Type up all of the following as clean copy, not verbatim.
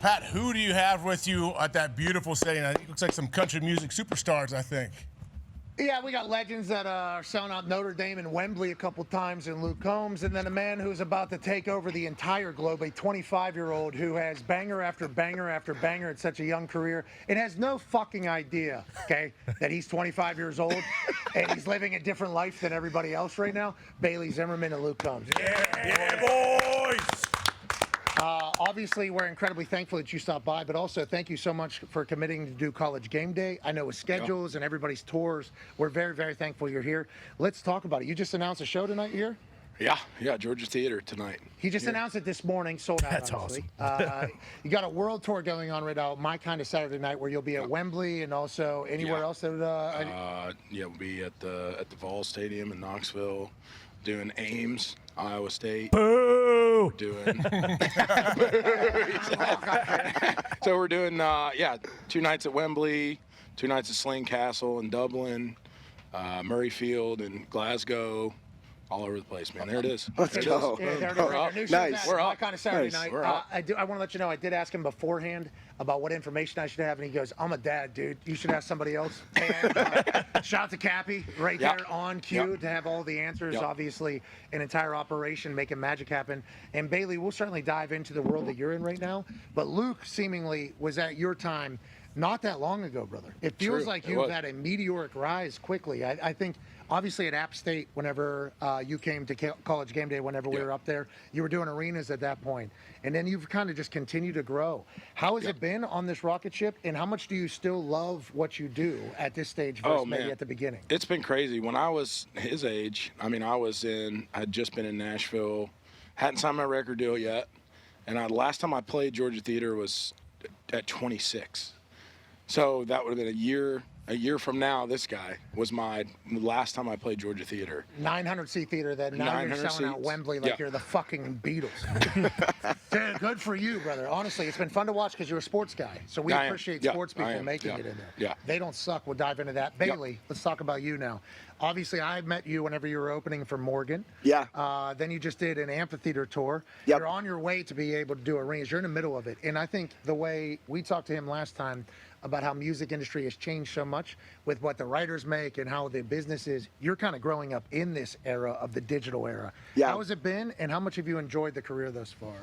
Pat, who do you have with you at that beautiful setting? It looks like some country music superstars, I think. Yeah, we got legends that are selling out Notre Dame and Wembley a couple times in Luke Combs, and then a man who's about to take over the entire globe, a 25-year-old who has banger after banger after banger at such a young career and has no fucking idea, okay, that he's 25 years old and he's living a different life than everybody else right now. Bailey Zimmerman and Luke Combs. Yeah, boys! Obviously, we're incredibly thankful that you stopped by, but also thank you so much for committing to do College Game Day. I know with schedules and everybody's tours, we're very, very thankful you're here. Let's talk about it. You just announced a show tonight here? Yeah, Georgia Theater tonight. He just announced it this morning, sold out. That's obviously. awesome. You got a world tour going on right now, My Kind of Saturday Night, where you'll be at Wembley and also anywhere else. That, we'll be at the Vol Stadium in Knoxville, doing Ames, Iowa State. Boo! Doing. So we're doing 2 nights at Wembley, 2 nights at Slane Castle in Dublin, Murrayfield and Glasgow. All over the place, man. There it is. Yeah, there it is. Right there. Nice. We're My Kind of Saturday Nice. Night. We're up. I want to let you know, I did ask him beforehand about what information I should have, and he goes, I'm a dad, dude. You should ask somebody else. And shout out to Cappy right there on cue to have all the answers. Obviously, an entire operation making magic happen. And Bailey, we'll certainly dive into the world that you're in right now. But Luke seemingly was at your time not that long ago, brother. It feels like you've had a meteoric rise quickly. I think, obviously, at App State, whenever you came to College Game Day, whenever we were up there, you were doing arenas at that point. And then you've kind of just continued to grow. How has it been on this rocket ship, and how much do you still love what you do at this stage versus maybe at the beginning? It's been crazy. When I was his age, I had just been in Nashville, hadn't signed my record deal yet, and last time I played Georgia Theater was at 26. So that would have been a year from now. This guy was my last time I played Georgia Theater. 900-seat theater. Then now you're selling out Wembley like you're the fucking Beatles. Dude, good for you, brother. Honestly, it's been fun to watch because you're a sports guy. So we appreciate sports people making it in there. Yeah. They don't suck. We'll dive into that. Bailey, let's talk about you now. Obviously, I met you whenever you were opening for Morgan. Yeah. Then you just did an amphitheater tour. Yep. You're on your way to be able to do arenas. You're in the middle of it. And I think the way we talked to him last time about how music industry has changed so much with what the writers make and how the business is, you're kind of growing up in this era of the digital era. Yeah. How has it been, and how much have you enjoyed the career thus far?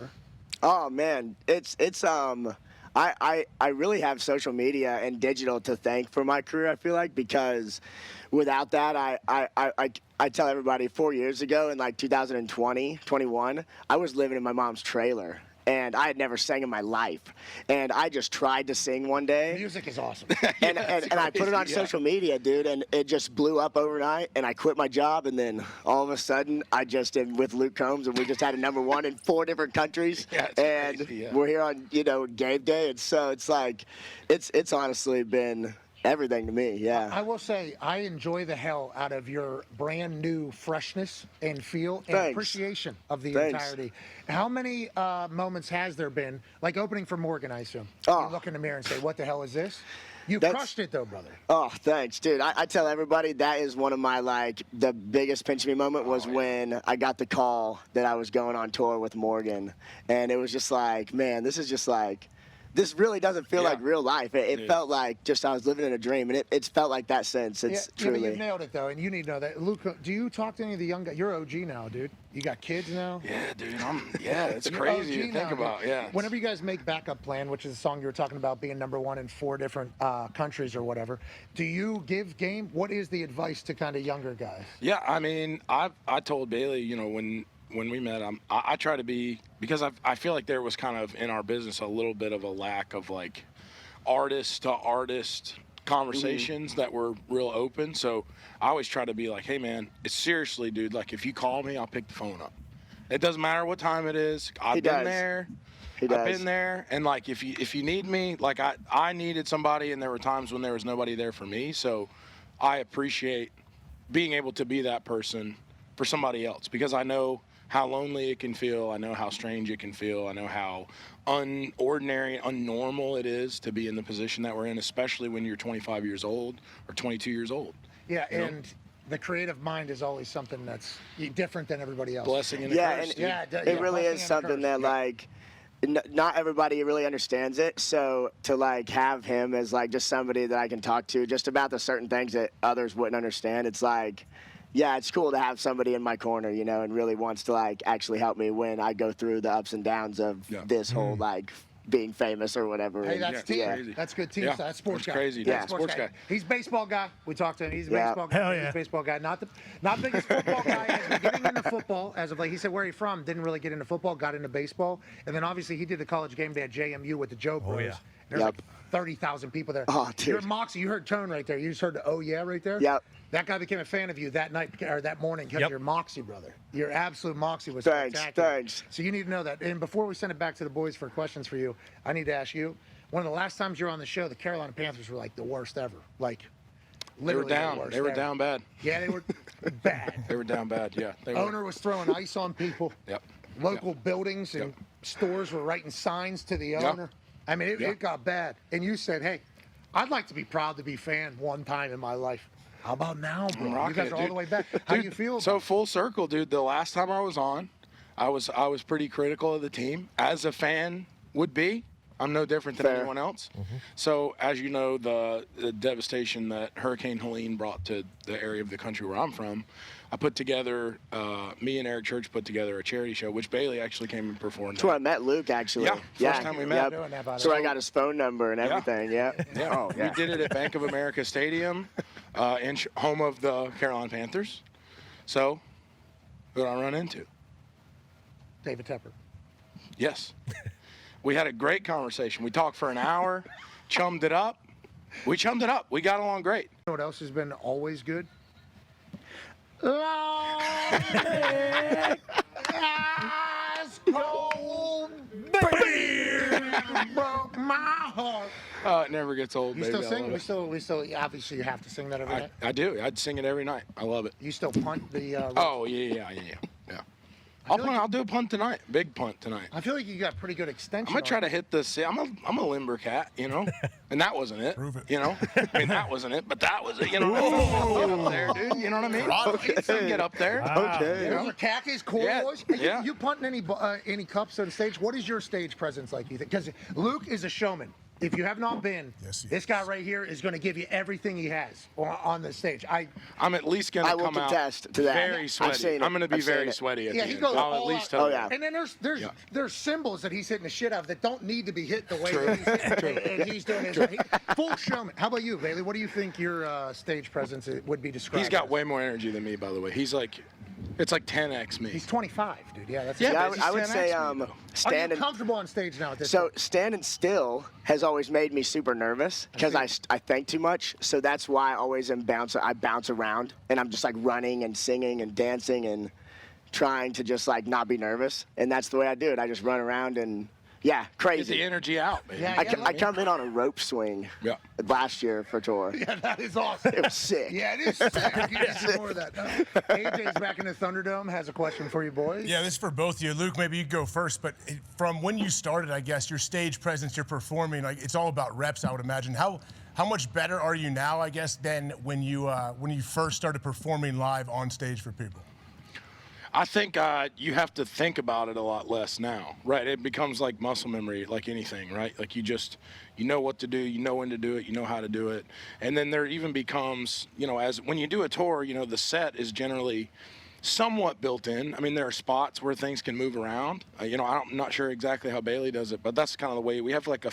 Oh man, it's I really have social media and digital to thank for my career. I feel like, because without that, I tell everybody 4 years ago in like 21, I was living in my mom's trailer. And I had never sang in my life. And I just tried to sing one day. Music is awesome. And I put it on social media, dude, and it just blew up overnight. And I quit my job, and then all of a sudden, I just did with Luke Combs, and we just had a #1 in 4 different countries. And crazy, we're here on, Game Day. And so it's like, it's honestly been everything to me, yeah. I will say, I enjoy the hell out of your brand new freshness and feel and appreciation of the entirety. How many moments has there been, like opening for Morgan, I assume? You look in the mirror and say, what the hell is this? You crushed it, though, brother. Oh, thanks, dude. I tell everybody that is one of my, the biggest pinch me moment was when I got the call that I was going on tour with Morgan. And it was just like, man, this is just like, this really doesn't feel like real life. It felt like just I was living in a dream, and it's felt like that since. It's truly. Yeah, but you nailed it, though, and you need to know that. Luke, do you talk to any of the young guys? You're OG now, dude. You got kids now? Yeah, dude. It's crazy to think about, Whenever you guys make Backup Plan, which is a song you were talking about being #1 in 4 different countries or whatever, do you give game? What is the advice to kind of younger guys? Yeah, I told Bailey, when we met, I try to be, because I feel like there was kind of in our business a little bit of a lack of like artist to artist conversations that were real open. So I always try to be like, hey man, it's seriously, dude, like if you call me, I'll pick the phone up. It doesn't matter what time it is. I've been there. I've been there. And like if you need me, like I needed somebody, and there were times when there was nobody there for me. So I appreciate being able to be that person for somebody else, because I know how lonely it can feel. I know how strange it can feel. I know how unordinary, unnormal it is to be in the position that we're in, especially when you're 25 years old or 22 years old. Yeah, and the creative mind is always something that's different than everybody else. Blessing and a curse. It really is something that, like, not everybody really understands it. So to like have him as like just somebody that I can talk to just about the certain things that others wouldn't understand, it's like, yeah, it's cool to have somebody in my corner, you know, and really wants to like actually help me when I go through the ups and downs of this whole like being famous or whatever. Hey, that's team. Crazy. That's good team. Yeah, That's sports that's guy. crazy. That's Yeah, sports guy. He's baseball guy. We talked to him. He's a baseball guy. Hell yeah. He's a baseball guy. Not biggest football guy. As we're getting into football, as of like he said, where are you from? Didn't really get into football. Got into baseball, and then obviously he did the college game day at JMU with the Joe Bros. yeah. There's like 30,000 people there. Oh, dude. Your moxie. You heard tone right there. You just heard the oh yeah right there. Yep. That guy became a fan of you that night or that morning because your moxie, brother. Your absolute moxie was Thanks, spectacular. thanks. So you need to know that. And before we send it back to the boys for questions for you, I need to ask you. One of the last times you were on the show, the Carolina Panthers were like the worst ever. Like, They were literally the down. worst They were ever. down bad. Yeah, they were bad. They were down bad. Yeah. They were. Owner was throwing ice on people. Yep. Local buildings and stores were writing signs to the owner. I mean, it got bad. And you said, hey, I'd like to be proud to be fan one time in my life. How about now, bro? You guys are all the way back. How do you feel? So full circle, dude. The last time I was on, I was pretty critical of the team, as a fan would be. I'm no different than anyone else. So, as you know, the devastation that Hurricane Helene brought to the area of the country where I'm from, I put together, me and Eric Church put together a charity show, which Bailey actually came and performed. That's where I met Luke, actually. Yeah, first time we met. So I got his phone number and everything. Yeah. Yeah. We did it at Bank of America Stadium, home of the Carolina Panthers. So, who did I run into? David Tepper. Yes. We had a great conversation. We talked for an hour, chummed it up. We chummed it up. We got along great. You know what else has been always good? Ice cold beer broke my heart. It never gets old, You baby. still I sing? love We it. still. Obviously, you have to sing that every night. I do. I'd sing it every night. I love it. You still punt the. Oh, yeah. I'll do a punt tonight. Big punt tonight. I feel like you got pretty good extension. I'm gonna try to hit this. I'm a limber cat, you know, and that wasn't it. Prove it. You know, I mean that wasn't it, but that was it. You know, get up there, dude. You know what I mean? Okay. Get up there. Okay. Those are khakis, corduroys. Yeah. You punting any cups on stage? What is your stage presence like? You think? Because Luke is a showman. If you have not been, Yes, he this guy right here is going to give you everything he has on the stage. I'm at least gonna I will come out contest to that. very I've sweaty. seen it. I'm gonna be I've seen very it. sweaty at Yeah, the he end. goes I'll at all least out. tell Oh, you. yeah. And then there's symbols that he's hitting the shit out of that don't need to be hit the way True. that he's hitting, and he's doing his full showman. How about you, Bailey? What do you think your stage presence would be described? He's got as? way more energy than me, by the way. It's like 10x me. He's 25, dude. Yeah, that's. Yeah, Yeah, but I would he's say 10x me, though. Are you standing. comfortable on stage now at this So point? standing still has always made me super nervous because I think too much. So that's why I always I bounce around and I'm just like running and singing and dancing and trying to just like not be nervous. And that's the way I do it. I just run around and yeah, Get crazy. the energy out, baby. Yeah, I come in on a rope swing Yeah. last year for tour. Yeah, that is awesome. It was sick. Yeah, it is sick. You need some more of that. AJ's back in the Thunderdome, has a question for you boys. Yeah, this is for both of you. Luke, maybe you go first, but from when you started, I guess, your stage presence, your performing, like it's all about reps, I would imagine. How much better are you now, I guess, than when you first started performing live on stage for people? I think you have to think about it a lot less now, right? It becomes like muscle memory, like anything, right? Like you know what to do, you know when to do it, you know how to do it. And then there even becomes, as when you do a tour, the set is generally somewhat built in. I mean, there are spots where things can move around. I'm not sure exactly how Bailey does it, but that's kind of the way we have like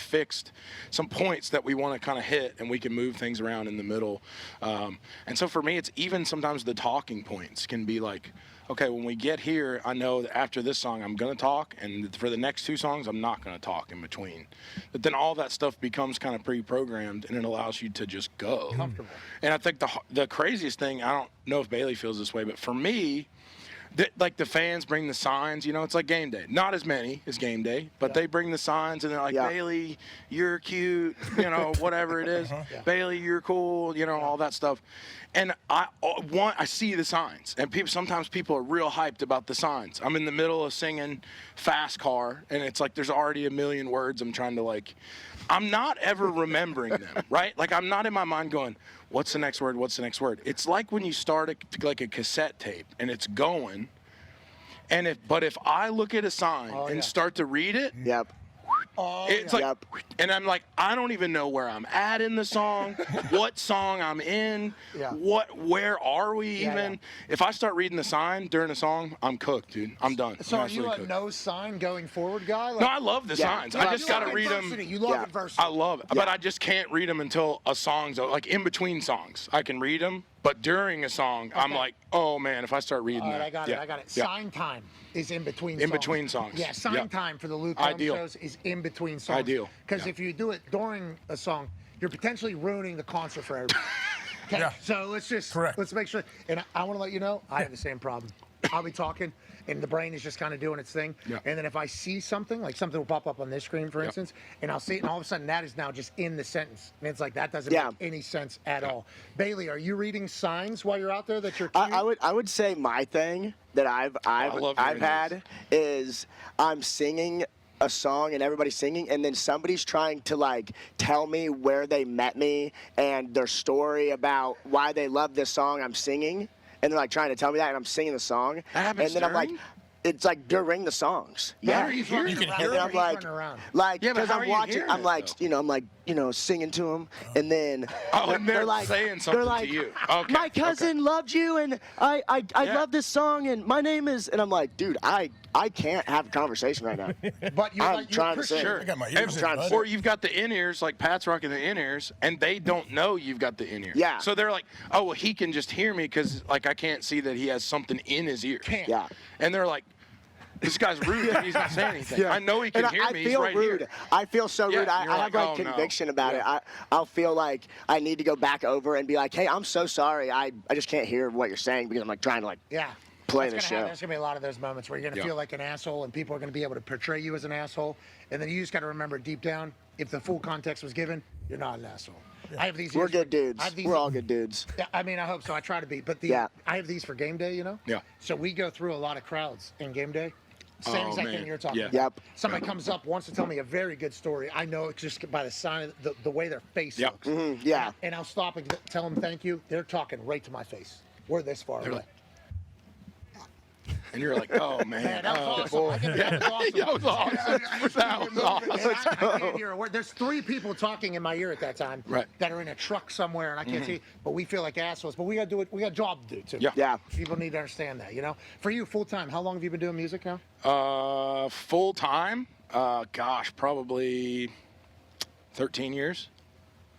some points that we want to kind of hit, and we can move things around in the middle. And so for me, it's even sometimes the talking points can be like, okay, when we get here, I know that after this song, I'm going to talk, and for the next two songs, I'm not going to talk in between. But then all that stuff becomes kind of pre-programmed, and it allows you to just go. Comfortable. And I think the craziest thing, I don't know if Bailey feels this way, but for me, like the fans bring the signs, it's like Game Day. Not as many as Game Day, but they bring the signs and they're like, Bailey, you're cute, whatever it is. Bailey, you're cool, all that stuff. And I see the signs, and sometimes people are real hyped about the signs. I'm in the middle of singing Fast Car, and it's like there's already a million words I'm trying to I'm not ever remembering them, right? Like I'm not in my mind going, what's the next word? What's the next word? It's like when you start a cassette tape and it's going, And if I look at a sign and start to read it, Yep. it's like, and I'm like, I don't even know where I'm at in the song, what song I'm in, where are we even? If I start reading the sign during a song, I'm cooked, dude. I'm done. So I'm are you a cooked. no sign going forward guy? No, I love the signs. I just got to read them. You love adversity. I love it, but I just can't read them until a song's like in between songs. I can read them, but during a song, I'm like, oh man, if I start reading All right, that, I got it. I got it. Sign time is in between. In between songs. Yeah, sign time for the Luke Combs Ideal. shows is in between songs. Ideal. Because if you do it during a song, you're potentially ruining the concert for everybody. Okay, so let's make sure. And I want to let you know, I have the same problem. I'll be talking, and the brain is just kind of doing its thing. And then if I see something, like something will pop up on this screen, for instance, and I'll see it, and all of a sudden that is now just in the sentence. And it's like, that doesn't make any sense at all. Bailey, are you reading signs while you're out there that you're cute? I would say my thing that I've had is I'm singing a song and everybody's singing, and then somebody's trying to like tell me where they met me and their story about why they love this song I'm singing. And they're like trying to tell me that, and I'm singing the song. And then I'm like, it's like during the songs. Yeah, you can hear and I'm like, because I'm watching, I'm like, singing to them, and then they're like saying something to you. Okay, my cousin loved you, and I love this song, and my name is, and I'm like, dude, I can't have a conversation right now. But I'm trying to sing. Sure. I got my ears in, bud. Or you've got the in-ears, like Pat's rocking the in-ears, and they don't know you've got the in-ears. Yeah. So they're like, oh, well, he can just hear me because, like, I can't see that he has something in his ear. Yeah. And they're like, this guy's rude and he's not saying anything. I know he can hear me. He's right rude. here. I feel so rude. I have like conviction about it. I'll feel like I need to go back over and be like, hey, I'm so sorry. I just can't hear what you're saying because I'm like trying to like play the show. There's going to be a lot of those moments where you're going to feel like an asshole, and people are going to be able to portray you as an asshole. And then you just got to remember deep down, if the full context was given, you're not an asshole. I have these. We're good dudes. We're all good dudes. Yeah, I mean, I hope so. I try to be. But I have these for game day, you know? Yeah. So we go through a lot of crowds in game day. Same exact thing you're talking about. Yep. Somebody comes up, wants to tell me a very good story. I know it's just by the sign of the way their face looks. Mm-hmm. Yeah. And I'll stop and tell them thank you. They're talking right to my face. We're this far away. And you're like, oh, man. That was awesome. That was awesome. That was awesome. I can't hear a word. There's 3 people talking in my ear at that time that are in a truck somewhere, and I can't see. But we feel like assholes. But we got to do it. We got a job to do, too. Yeah. People need to understand that, you know? For you, full-time, how long have you been doing music now? Full-time? Gosh, probably 13 years.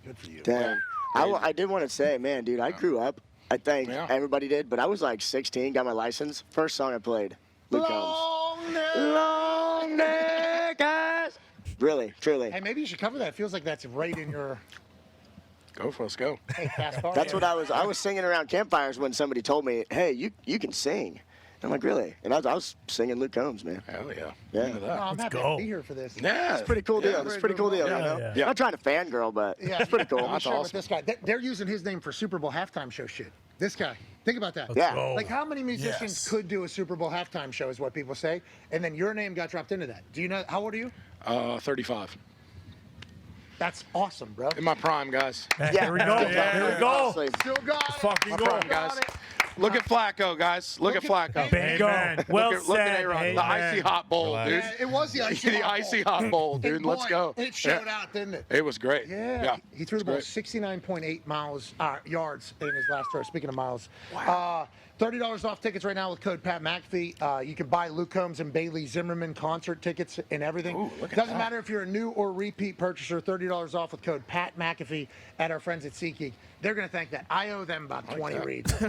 Good for you. Damn. I did want to say, man, dude, I grew up. I think everybody did, but I was like 16, got my license. First song I played, Luke Combs. Long neck eyes. Really, truly. Hey, maybe you should cover that. It feels like that's right in your. Go for us, go. Hey, fast forward. That's what I was singing around campfires when somebody told me, hey, you can sing. I'm like, really? And I was singing Luke Combs, man. Hell yeah. Yeah. No, I'm happy to be here for this. Yeah. It's a pretty cool deal. It's a pretty cool deal, you know? Yeah. I'm not trying to fangirl, but it's pretty cool. I'm sure with this guy. They're using his name for Super Bowl halftime show shit. This guy. Think about that. Yeah. Like, how many musicians could do a Super Bowl halftime show is what people say. And then your name got dropped into that. Do you know, how old are you? 35. That's awesome, bro. In my prime, guys. Yeah. Here we go. Here we go. Honestly. Still got it. Fucking go. Prime, guys. Look at Flacco, guys. Look at Flacco. Bingo. Well Look at said. A-Rod. The icy hot bowl, dude. Yeah, it was the icy The hot icy bowl. hot bowl, dude. And Let's boy, go. It showed out, didn't it? It was great. Yeah. He threw the ball great. 69.8 yards in his last throw. Speaking of miles. Wow. $30 off tickets right now with code Pat McAfee. You can buy Luke Combs and Bailey Zimmerman concert tickets and everything. Ooh, look at Doesn't that. matter if you're a new or repeat purchaser. $30 off with code Pat McAfee at our friends at SeatGeek. They're going to thank that. I owe them about 20 reads. I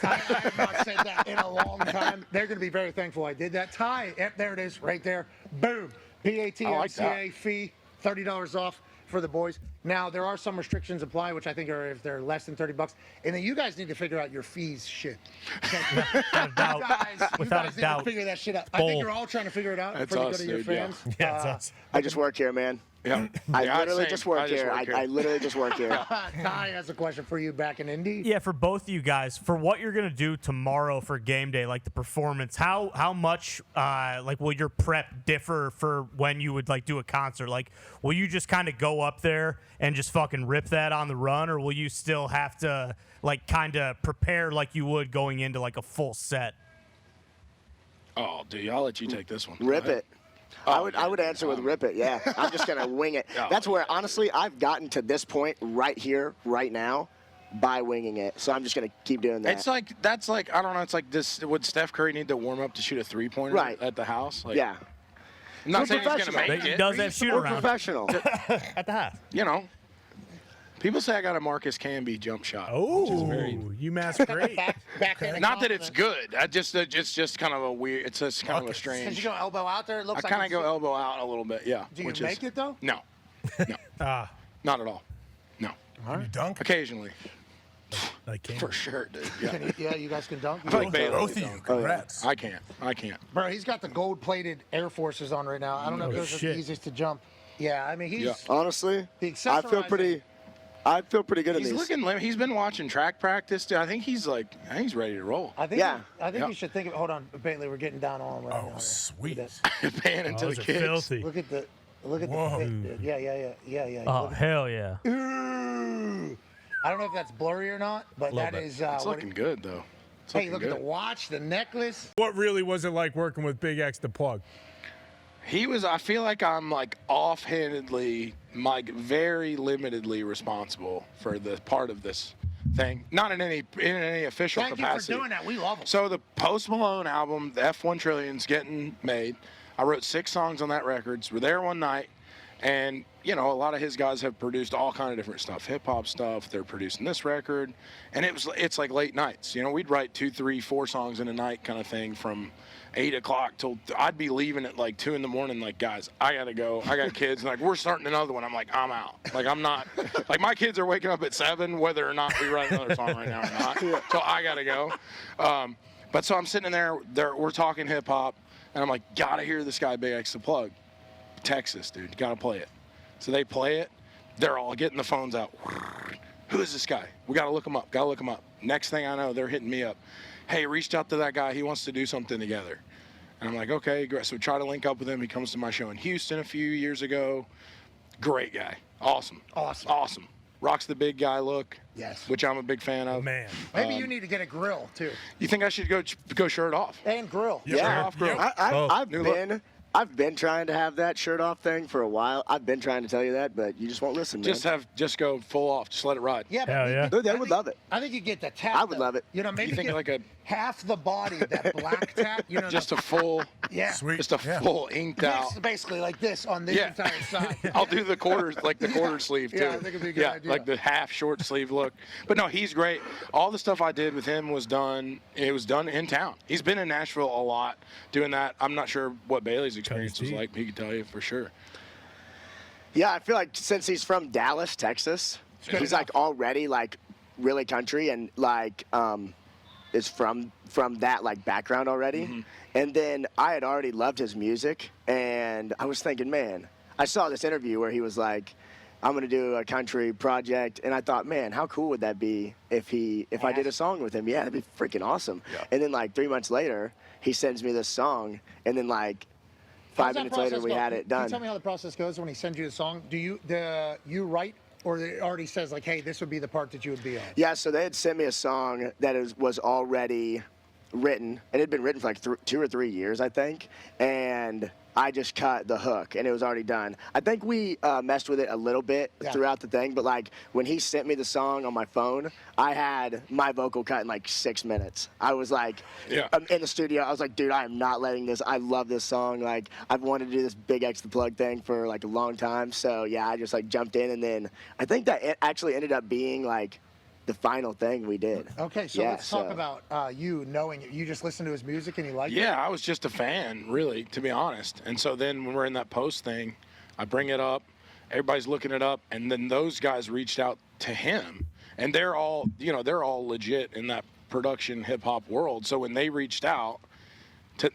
have not said that in a long time. They're going to be very thankful I did that. Ty, yep, there it is, right there. Boom. PATMCA fee, $30 off for the boys. Now, there are some restrictions apply, which I think are if they're less than $30. And then you guys need to figure out your fees shit. Okay? Without a doubt. You guys need to figure that shit out. I think you're all trying to figure it out That's before you us, go to your dude, yeah. fans. Yeah, it's us. I just work here, man. Yeah. I literally same. just work here. I literally just work here. Ty has a question for you back in Indy. Yeah, for both of you guys, for what you're gonna do tomorrow for game day, like the performance, how much like will your prep differ for when you would like do a concert? Like, will you just kind of go up there and just fucking rip that on the run, or will you still have to like kind of prepare like you would going into like a full set? Oh, dude, I'll let you take this one. Rip Go ahead. it. I would answer with rip it. Yeah, I'm just gonna wing it. That's where honestly I've gotten to this point right here, right now, by winging it. So I'm just gonna keep doing that. It's like that's like I don't know. It's like this. Would Steph Curry need to warm up to shoot a 3-pointer at the house? Like, yeah. I'm not We're saying he's gonna professional. make He it. does have shoot We're around professional. at the house. You know, people say I got a Marcus Camby jump shot. Oh, very- UMass great. Backhand Not that it's good. It's just kind of a weird. It's just kind of a Because strange. you go elbow out there, it I looks like kind of it's- go elbow out a little bit. Yeah. Do you which make is, it though? No. No. Not at all. No. You dunk? Occasionally. I can't. For sure, dude. Yeah. Can you, yeah, you guys can dunk. I feel like Baylor Both of would you. dunk. Congrats. I can't. I can't. Bro, he's got the gold-plated Air Forces on right now. I don't know if those are shit. the easiest to jump. Yeah, I mean he's Yeah. Honestly, the I feel accessorizing- pretty good in He's these. looking. He's been watching track practice. Dude. I think he's ready to roll. I think Yeah. Yeah. you should think of. Hold on, Bailey, we're getting down on him right now. Oh, sweet. Paying into Those the are kids. filthy. Look at the Whoa. fit, dude. Yeah. Oh, Look at- hell yeah. Ooh. I don't know if that's blurry or not, but that bit. is. It's looking good though. It's Hey, looking look good. at the watch, the necklace. What really was it like working with Big X the Plug? He was. I feel like I'm like offhandedly, like very limitedly responsible for the part of this thing. Not in any official Thank capacity. you for doing that. We love him. So the Post Malone album, the F1 Trillion's getting made. I wrote 6 songs on that record. We're there one night, and you know a lot of his guys have produced all kind of different stuff, hip hop stuff. They're producing this record, and it's like late nights. You know, we'd write 2, 3, 4 songs in a night, kind of thing, from 8 o'clock till I'd be leaving at like 2 in the morning. Like, guys, I gotta go. I got kids. And like, we're starting another one. I'm like, I'm out. Like, I'm not. Like, my kids are waking up at 7, whether or not we write another song right now or not. So I gotta go. But so I'm sitting there. We're talking hip hop, and I'm like, gotta hear this guy BigXthaPlug, Texas, dude. Gotta play it. So they play it. They're all getting the phones out. Who is this guy? We gotta look him up. Gotta look him up. Next thing I know, they're hitting me up. Hey, reached out to that guy. He wants to do something together. And I'm like, okay, great. So we try to link up with him. He comes to my show in Houston a few years ago. Great guy. Awesome. Rocks the big guy look. Yes. Which I'm a big fan of. Man. Maybe you need to get a grill too. You think I should go shirt off? And grill. Yeah, Off grill. I've been trying to have that shirt off thing for a while. I've been trying to tell you that, but you just won't listen, man. Just go full off. Just let it ride. Yeah, but Hell yeah. Dude, they would love it. I think you get the tap. I would though. love it. You know, maybe You think get like a half the body, that black tap. You know, just a full yeah. Sweet. just a full inked out. It's basically like this on this Yeah. entire side. I'll do the quarter sleeve too. Yeah, I think it'd be a good idea. like the half short sleeve look. But no, he's great. All the stuff I did with him was done. It was done in town. He's been in Nashville a lot doing that. I'm not sure what Bailey's experience was deep. like. He could tell you for sure. Yeah, I feel like since he's from Dallas, Texas, he's like already like really country and like is from that like background already. Mm-hmm. And then I had already loved his music, and I was thinking, man, I saw this interview where he was like, I'm gonna do a country project, and I thought, man, how cool would that be if I did a song with him? Yeah, that'd be freaking awesome. Yeah. And then like 3 months later, he sends me this song, and then like How 5 does that minutes later, process we go? had it Can done. you tell me how the process goes when he sends you the song? Do you write, or it already says like, hey, this would be the part that you would be on? Yeah, so they had sent me a song that was already written, and it had been written for like 2 or 3 years, I think, and I just cut the hook, and it was already done. I think we messed with it a little bit throughout the thing, but like when he sent me the song on my phone, I had my vocal cut in like 6 minutes. I was like, I'm in the studio, I was like, dude, I am not letting this. I love this song. Like, I've wanted to do this BigXthaPlug thing for like a long time. So yeah, I just like jumped in, and then I think that it actually ended up being like the final thing we did. Okay, so let's talk about you knowing you just listened to his music and you liked it? Yeah, I was just a fan, really, to be honest. And so then when we're in that post thing, I bring it up, everybody's looking it up, and then those guys reached out to him, and they're all legit in that production hip hop world. So when they reached out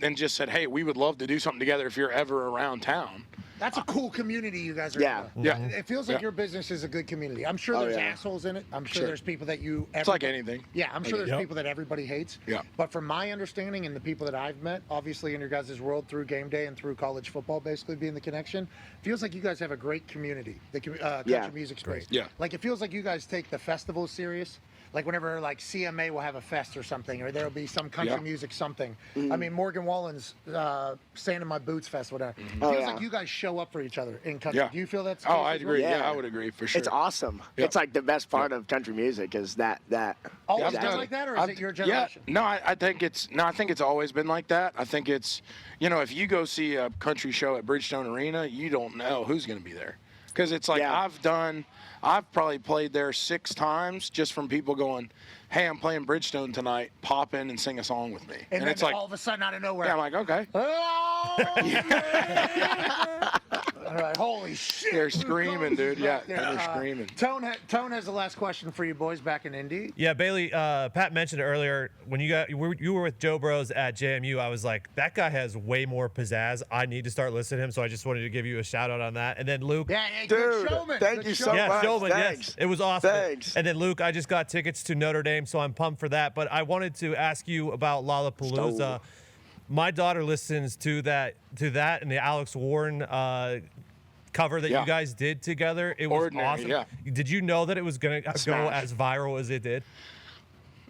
and just said, hey, we would love to do something together if you're ever around town. That's a cool community you guys are in. Yeah. It feels like your business is a good community. I'm sure there's assholes in it. I'm sure there's people that you... It's like anything. Yeah, I'm sure there's people that everybody hates. Yeah. But from my understanding and the people that I've met, obviously in your guys' world through GameDay and through college football basically being the connection, feels like you guys have a great community, the country music space. Yeah. Like it feels like you guys take the festival serious. like whenever like CMA will have a fest or something, or there'll be some country music something. I mean, Morgan Wallen's Sand in My Boots Fest, whatever. Feels like you guys show up for each other in country. Yeah. Do you feel that's the Oh, case I'd as well? agree. Yeah, I would agree for sure. It's awesome. Yeah. It's like the best part of country music is that. Always Yeah, been like that, or is it your generation? Yeah, no, I think it's always been like that. I think it's, if you go see a country show at Bridgestone Arena, you don't know who's going to be there, because it's like I've probably played there 6 times just from people going, hey, I'm playing Bridgestone tonight, pop in and sing a song with me, And then it's like all of a sudden out of nowhere, yeah, I'm like, okay. oh, all right, holy shit. They're screaming, dude. Yeah, Yeah. they're screaming. Tone has the last question for you boys back in Indy. Yeah, Bailey, Pat mentioned earlier when you were with Joe Bros at JMU, I was like, that guy has way more pizzazz. I need to start listening to him, so I just wanted to give you a shout out on that. And then Luke. Yeah, good Dude, showman. thank Good you so showman. Yeah, much. Showman, Thanks. yes. It was awesome. Thanks. And then Luke, I just got tickets to Notre Dame, so I'm pumped for that. But I wanted to ask you about Lollapalooza. My daughter listens to that and the Alex Warren cover that you guys did together. It was Ordinary, awesome. yeah. Did you know that it was going to go Smash. as viral as it did?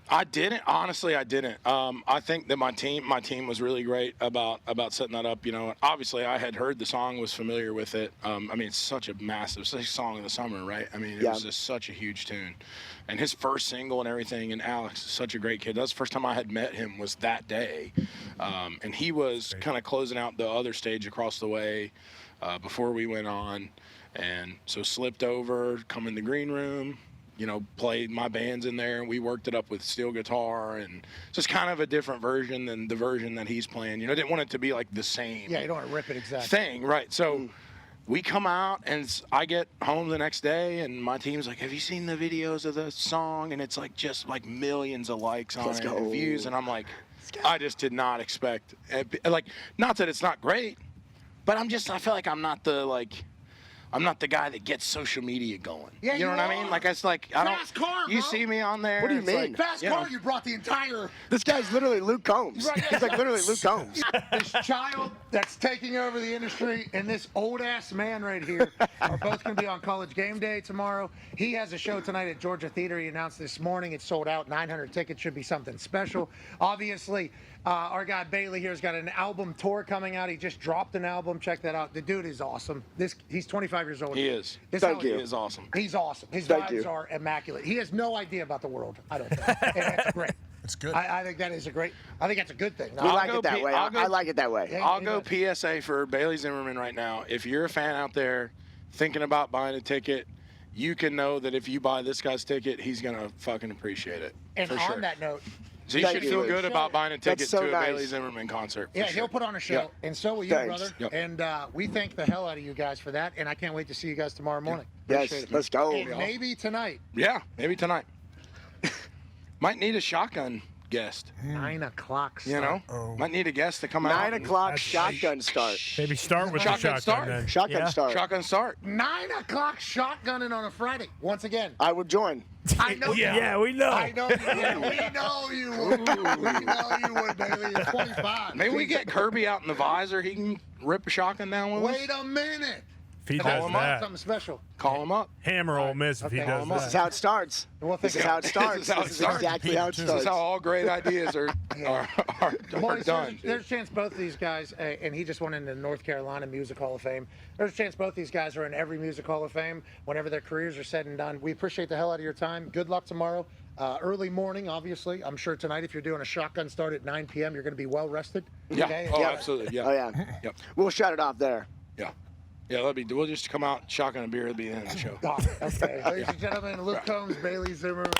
I didn't. Honestly, I didn't. I think that my team was really great about setting that up. Obviously I had heard the song, was familiar with it. I mean, it's such a massive song of the summer, right? I mean, it was just such a huge tune. And his first single and everything, and Alex is such a great kid. That's the first time I had met him, was that day. And he was kind of closing out the other stage across the way before we went on. And so slipped over, come in the green room, played my bands in there, and we worked it up with steel guitar, and just kind of a different version than the version that he's playing. Didn't want it to be like the same Yeah, you don't want to rip it exactly. thing, right? So we come out, and I get home the next day, and my team's like, have you seen the videos of the song? And it's like just like millions of likes on it and views, and I'm like, I just did not expect, like, not that it's not great, but I feel like I'm not the guy that gets social media going. Yeah, you know what I mean? Like, it's like, I don't. Fast car, you bro. see me on there. What do you it's mean? Like, Fast car, you brought the entire This guy's literally Luke Combs. Right. He's like literally Luke Combs. this child that's taking over the industry and this old ass man right here are both going to be on College Game Day tomorrow. He has a show tonight at Georgia Theater. He announced this morning it's sold out. 900 tickets, should be something special. Obviously, our guy Bailey here has got an album tour coming out. He just dropped an album. Check that out. The dude is awesome. He's 25 years old. He is. Thank you. He is awesome. He's awesome. His Thank vibes you. are immaculate. He has no idea about the world, I don't think. And that's great. It's good. I think that is I think that's a good thing. We like go it that P- way. I'll go- I like it that way. Yeah. I'll go PSA for Bailey Zimmerman right now. If you're a fan out there thinking about buying a ticket, you can know that if you buy this guy's ticket, he's going to fucking appreciate it. And for on sure. that note, So you Thank should you. feel good about buying a ticket That's so to a nice. Bailey Zimmerman concert. for yeah, sure. he'll put on a show, Yeah. and so will you, Thanks. brother. Yep. And we thank the hell out of you guys for that, and I can't wait to see you guys tomorrow morning. Yes, let's go. And maybe tonight, Yeah, maybe tonight. Might need a shotgun guest. 9 o'clock. You know, might need a guest to come out. 9 o'clock shotgun start. Maybe start with the Shotgun shotgun start. then. Shotgun Yeah. start. Shotgun start. 9 o'clock shotgunning on a Friday. Once again, I would join. I know. Yeah, we know. I know. Yeah, we know you would. We know you would, Bailey. You're 25. Maybe we get Kirby out in the visor. He can rip a shotgun down with us. Wait a minute. If he Call does him up. that, Something special. Call him up. hammer Ole Miss if he Okay. does This This is that. how it starts. We'll This think is how it starts. This is how it This is starts. exactly how it This is starts. how all great ideas are Boys, done. there's a chance both of these guys, and he just went into the North Carolina Music Hall of Fame. There's a chance both these guys are in every Music Hall of Fame whenever their careers are said and done. We appreciate the hell out of your time. Good luck tomorrow. Early morning, obviously. I'm sure tonight, if you're doing a shotgun start at 9 p.m., you're going to be well rested. Yeah. Okay? Oh, absolutely. Yeah. Oh, yeah. Yep. We'll shut it off there. Yeah. Yeah. We'll just come out, shotgun a beer. It'll be the end of the show. Okay. Ladies and gentlemen, Luke Combs, Bailey Zimmerman.